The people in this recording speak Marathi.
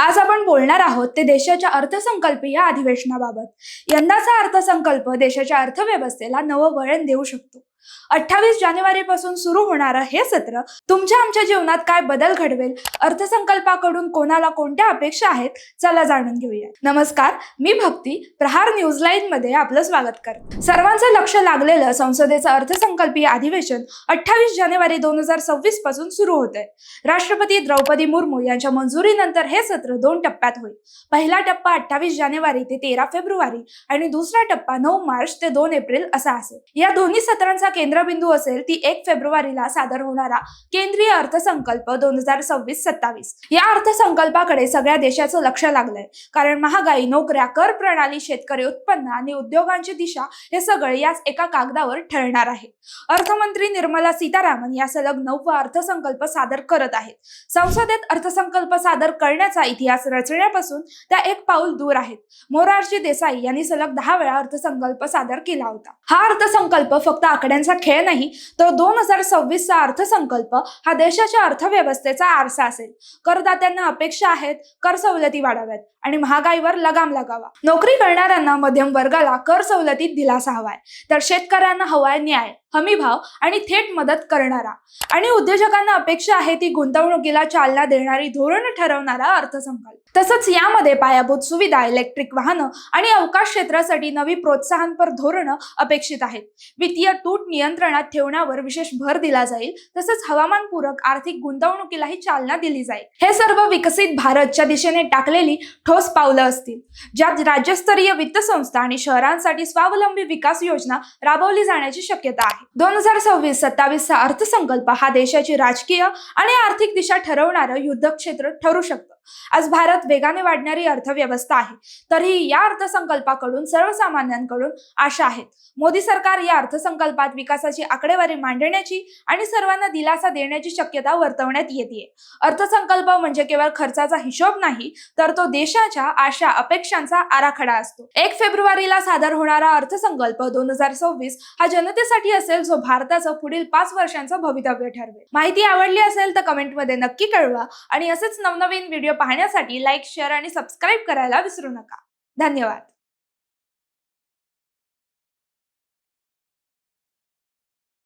आज आपण बोलणार आहोत ते देशाच्या अर्थसंकल्पीय अधिवेशनाबाबत। यंदाचा अर्थसंकल्प देशाच्या अर्थव्यवस्थेला नवं वळण देऊ शकतो। 28 जानेवारीपासून सुरू होणारं हे सत्र तुमच्या आमच्या जीवनात काय बदल घडवेल, अर्थसंकल्पाकडून कोणाला कोणत्या अपेक्षा आहेत, चला जाणून घेऊया। नमस्कार, मी भक्ती, प्रहार न्यूज लाईन मध्ये आपलं स्वागत करते। सर्वांचं लक्ष लागलेलं संसदेचं अर्थसंकल्पीय अधिवेशन 28 जानेवारी 2026 पासून सुरू होत आहे। राष्ट्रपती द्रौपदी मुर्मू यांच्या मंजुरीनंतर हे सत्र 2 टप्प्यात होईल। पहिला टप्पा 28 जानेवारी ते 13 फेब्रुवारी आणि दुसरा टप्पा 9 मार्च ते 2 एप्रिल असा असेल। या दोन्ही सत्रांचा केंद्रबिंदू असेल ती 1 फेब्रुवारीला सादर होणारा केंद्रीय अर्थसंकल्प 2026-27। या अर्थसंकल्पाकडे सगळ्या देशाचं लक्ष लागलंय, कारण महागाई, नोकऱ्या, कर प्रणाली, शेतकरी उत्पन्न आणि उद्योगांची दिशा हे सगळे याच एका कागदावर ठरणार आहे। अर्थमंत्री निर्मला सीतारामन या सलग 9वा अर्थसंकल्प सादर करत आहेत। संसदेत अर्थसंकल्प सादर करण्याचा इतिहास रचण्यापासून त्या एक पाऊल दूर आहेत। मोरारजी देसाई यांनी सलग 10 वेळा अर्थसंकल्प सादर केला होता। हा अर्थसंकल्प फक्त आकड्यांचा खेळ नाही, तर 2026 चा अर्थसंकल्प हा देशाच्या अर्थव्यवस्थेचा आरसा असेल। करदात्यांना अपेक्षा आहेत कर सवलती वाढाव्यात आणि महागाईवर लगाम लागावा। नोकरी करणाऱ्यांना, मध्यम वर्गाला कर सवलतीत दिलासा हवाय, तर शेतकऱ्यांना हवाय न्याय, हमी भाव आणि थेट मदत करणारा, आणि उद्योजकांना अपेक्षा आहे ती गुंतवणुकीला चालना देणारी धोरण ठरवणारा अर्थसंकल्प। तसंच यामध्ये पायाभूत सुविधा, इलेक्ट्रिक वाहनं आणि अवकाश क्षेत्रासाठी नवी प्रोत्साहनपर धोरणं अपेक्षित आहेत। वित्तीय तूट नियंत्रणात ठेवण्यावर विशेष भर दिला जाईल, तसंच हवामानपूरक आर्थिक गुंतवणुकीलाही चालना दिली जाईल। हे सर्व विकसित भारतच्या दिशेने टाकलेली ठोस पावलं असतील, ज्यात राज्यस्तरीय वित्त संस्था आणि शहरांसाठी स्वावलंबी विकास योजना राबवली जाण्याची शक्यता आहे। 2026-27 चा अर्थसंकल्प हा देशाची राजकीय आणि आर्थिक दिशा ठरवणारं युद्धक्षेत्र ठरू शकतं। आज भारत वेगाने वाढणारी अर्थव्यवस्था आहे, तरीही या अर्थसंकल्पाकडून सर्वसामान्यांकडून आशा आहेत। मोदी सरकार या अर्थसंकल्पात विकासाची आकडेवारी मांडण्याची आणि सर्वांना दिलासा देण्याची शक्यता वर्तवण्यात येते। अर्थसंकल्प म्हणजे केवळ खर्चाचा हिशोब नाही, तर तो देशाच्या आशा अपेक्षांचा आराखडा असतो। 1 फेब्रुवारीला सादर होणारा अर्थसंकल्प 2026 हा जनतेसाठी असेल, जो भारताचं पुढील 5 वर्षांचं भवितव्य ठरवेल। माहिती आवडली असेल तर कमेंटमध्ये नक्की कळवा आणि असेच नवनवीन व्हिडिओ पाहण्यासाठी लाईक, शेअर आणि सबस्क्राईब करायला विसरू नका। धन्यवाद।